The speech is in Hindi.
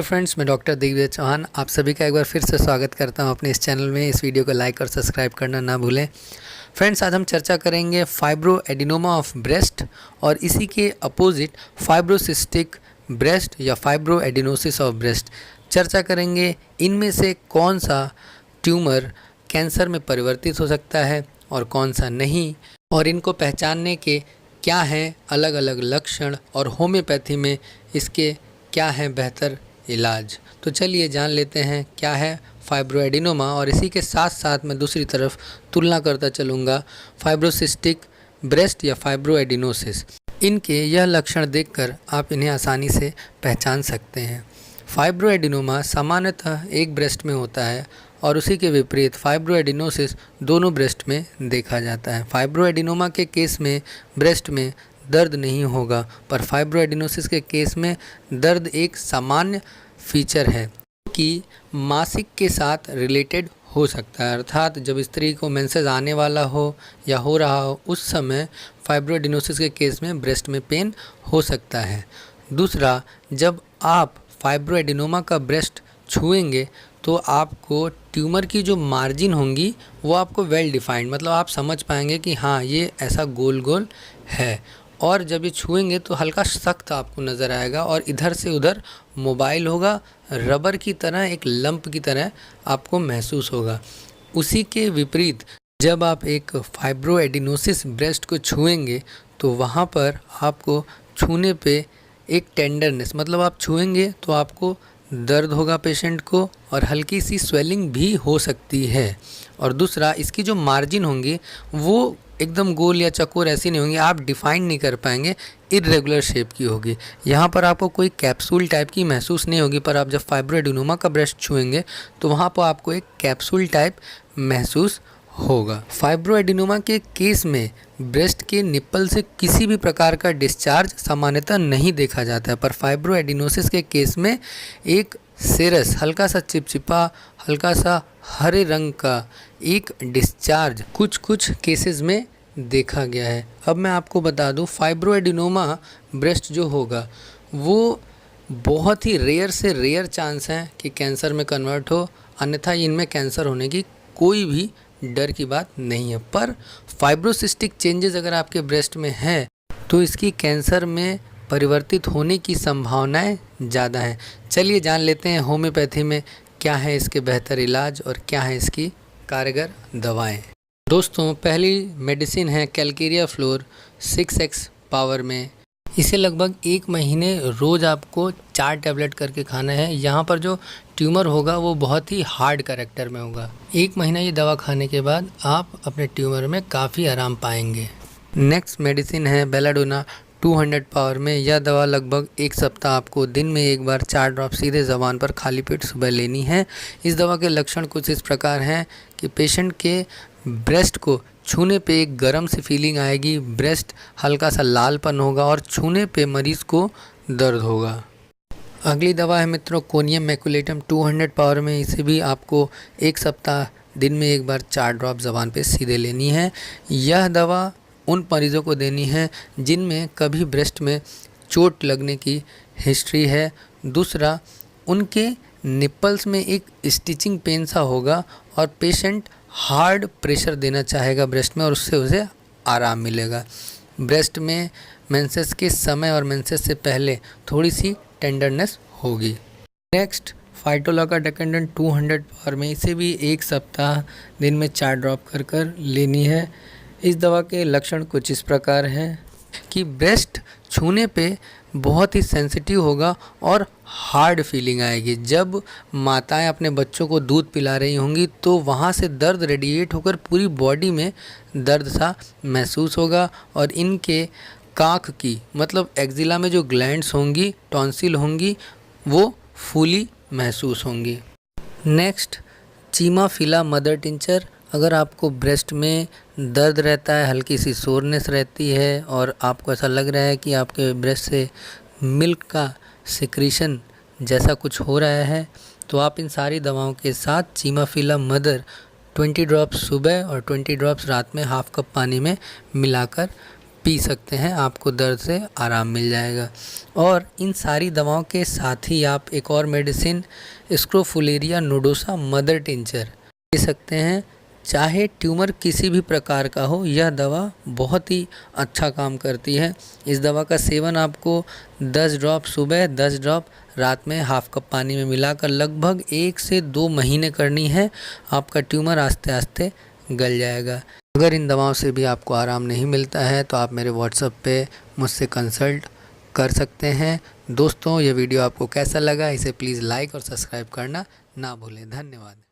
फ्रेंड्स, मैं डॉक्टर दिग्विजय चौहान आप सभी का एक बार फिर से स्वागत करता हूं अपने इस चैनल में। इस वीडियो को लाइक और सब्सक्राइब करना ना भूलें। फ्रेंड्स, आज हम चर्चा करेंगे फाइब्रो एडिनोमा ऑफ ब्रेस्ट और इसी के अपोजिट फाइब्रोसिस्टिक ब्रेस्ट या फाइब्रो एडिनोसिस ऑफ ब्रेस्ट। चर्चा करेंगे इनमें से कौन सा ट्यूमर कैंसर में परिवर्तित हो सकता है और कौन सा नहीं, और इनको पहचानने के क्या हैं अलग अलग लक्षण और होम्योपैथी में इसके क्या है बेहतर इलाज। तो चलिए जान लेते हैं क्या है फाइब्रोएडिनोमा, और इसी के साथ साथ मैं दूसरी तरफ तुलना करता चलूँगा फाइब्रोसिस्टिक ब्रेस्ट या फाइब्रोएडिनोसिस। इनके यह लक्षण देखकर आप इन्हें आसानी से पहचान सकते हैं। फाइब्रोएडिनोमा सामान्यतः एक ब्रेस्ट में होता है और उसी के विपरीत फाइब्रोएडिनोसिस दोनों ब्रेस्ट में देखा जाता है। फाइब्रोएडिनोमा के केस में ब्रेस्ट में दर्द नहीं होगा, पर फाइब्रोएडिनोसिस के केस में दर्द एक सामान्य फीचर है कि मासिक के साथ रिलेटेड हो सकता है। अर्थात जब स्त्री को मेंसेस आने वाला हो या हो रहा हो उस समय फाइब्रोएडिनोसिस के केस में ब्रेस्ट में पेन हो सकता है। दूसरा, जब आप फाइब्रोएडिनोमा का ब्रेस्ट छुएंगे तो आपको ट्यूमर की जो मार्जिन होंगी वो आपको वेल डिफाइंड, मतलब आप समझ पाएंगे कि हाँ ये ऐसा गोल गोल है, और जब ये छुएंगे तो हल्का सख्त आपको नज़र आएगा और इधर से उधर मोबाइल होगा, रबर की तरह एक लंप की तरह आपको महसूस होगा। उसी के विपरीत जब आप एक फाइब्रोएडिनोसिस ब्रेस्ट को छुएंगे तो वहाँ पर आपको छूने पे एक टेंडरनेस, मतलब आप छुएंगे तो आपको दर्द होगा पेशेंट को और हल्की सी स्वेलिंग भी हो सकती है। और दूसरा, इसकी जो मार्जिन होंगी वो एकदम गोल या चकोर ऐसी नहीं होंगी, आप डिफाइन नहीं कर पाएंगे, इरेगुलर शेप की होगी। यहाँ पर आपको कोई कैप्सूल टाइप की महसूस नहीं होगी, पर आप जब फाइब्रोएडिनोमा का ब्रेस्ट छुएंगे तो वहाँ पर आपको एक कैप्सूल टाइप महसूस होगा। फाइब्रोएडिनोमा के केस में ब्रेस्ट के निप्पल से किसी भी प्रकार का डिस्चार्ज सामान्यतः नहीं देखा जाता है, पर फाइब्रोएडिनोसिस के केस में एक सेरस हल्का सा चिपचिपा हल्का सा हरे रंग का एक डिस्चार्ज कुछ केसेस में देखा गया है। अब मैं आपको बता दूं, फाइब्रोएडिनोमा ब्रेस्ट जो होगा वो बहुत ही रेयर से रेयर चांस है कि कैंसर में कन्वर्ट हो, अन्यथा इनमें कैंसर होने की कोई भी डर की बात नहीं है। पर फाइब्रोसिस्टिक चेंजेस अगर आपके ब्रेस्ट में है तो इसकी कैंसर में परिवर्तित होने की संभावनाएं ज़्यादा हैं। चलिए जान लेते हैं होम्योपैथी में क्या है इसके बेहतर इलाज और क्या है इसकी कारगर दवाएं। दोस्तों, पहली मेडिसिन है कैलकेरिया फ्लोर 6x पावर में। इसे लगभग 1 महीने रोज़ आपको 4 टैबलेट करके खाना है। यहाँ पर जो ट्यूमर होगा वो बहुत ही हार्ड कैरेक्टर में होगा। 1 महीना ये दवा खाने के बाद आप अपने ट्यूमर में काफ़ी आराम पाएंगे। नेक्स्ट मेडिसिन है बेलाडोना 200 पावर में। यह दवा लगभग 1 सप्ताह आपको दिन में एक बार 4 ड्रॉप सीधे ज़बान पर खाली पेट सुबह लेनी है। इस दवा के लक्षण कुछ इस प्रकार हैं कि पेशेंट के ब्रेस्ट को छूने पे एक गर्म सी फीलिंग आएगी, ब्रेस्ट हल्का सा लालपन होगा और छूने पे मरीज़ को दर्द होगा। अगली दवा है मित्रों कोनियम मैकुलेटम 200 पावर में। इसे भी आपको 1 सप्ताह दिन में एक बार 4 ड्रॉप ज़बान पे सीधे लेनी है। यह दवा उन मरीज़ों को देनी है जिनमें कभी ब्रेस्ट में चोट लगने की हिस्ट्री है। दूसरा, उनके निप्पल्स में एक स्टिचिंग पेन सा होगा और पेशेंट हार्ड प्रेशर देना चाहेगा ब्रेस्ट में और उससे उसे आराम मिलेगा। ब्रेस्ट में मेंसेस के समय और मेंसेस से पहले थोड़ी सी टेंडरनेस होगी। नेक्स्ट, फाइटोलॉका डेकेंडेंट 200 पावर में। इसे भी 1 सप्ताह दिन में 4 ड्रॉप कर लेनी है। इस दवा के लक्षण कुछ इस प्रकार हैं कि ब्रेस्ट छूने पे बहुत ही सेंसिटिव होगा और हार्ड फीलिंग आएगी। जब माताएं अपने बच्चों को दूध पिला रही होंगी तो वहाँ से दर्द रेडिएट होकर पूरी बॉडी में दर्द सा महसूस होगा और इनके काख की, मतलब एक्जिला में जो ग्लैंड्स होंगी, टॉन्सिल होंगी, वो फूली महसूस होंगी। Next, Chimaphila mother tincture. अगर आपको ब्रेस्ट में दर्द रहता है, हल्की सी सोरनेस रहती है और आपको ऐसा लग रहा है कि आपके ब्रेस्ट से मिल्क का सिक्रीशन जैसा कुछ हो रहा है, तो आप इन सारी दवाओं के साथ चीमाफिला मदर 20 ड्रॉप्स सुबह और 20 ड्रॉप्स रात में हाफ कप पानी में मिलाकर पी सकते हैं, आपको दर्द से आराम मिल जाएगा। और इन सारी दवाओं के साथ ही आप एक और मेडिसिन स्क्रोफुलेरिया नोडोसा मदर टिंचर ले सकते हैं। चाहे ट्यूमर किसी भी प्रकार का हो, यह दवा बहुत ही अच्छा काम करती है। इस दवा का सेवन आपको 10 ड्रॉप सुबह, 10 ड्रॉप रात में हाफ कप पानी में मिलाकर लगभग 1 से 2 महीने करनी है। आपका ट्यूमर आस्ते आस्ते गल जाएगा। अगर इन दवाओं से भी आपको आराम नहीं मिलता है तो आप मेरे व्हाट्सएप पे मुझसे कंसल्ट कर सकते हैं। दोस्तों, ये वीडियो आपको कैसा लगा, इसे प्लीज़ लाइक और सब्सक्राइब करना ना भूलें। धन्यवाद।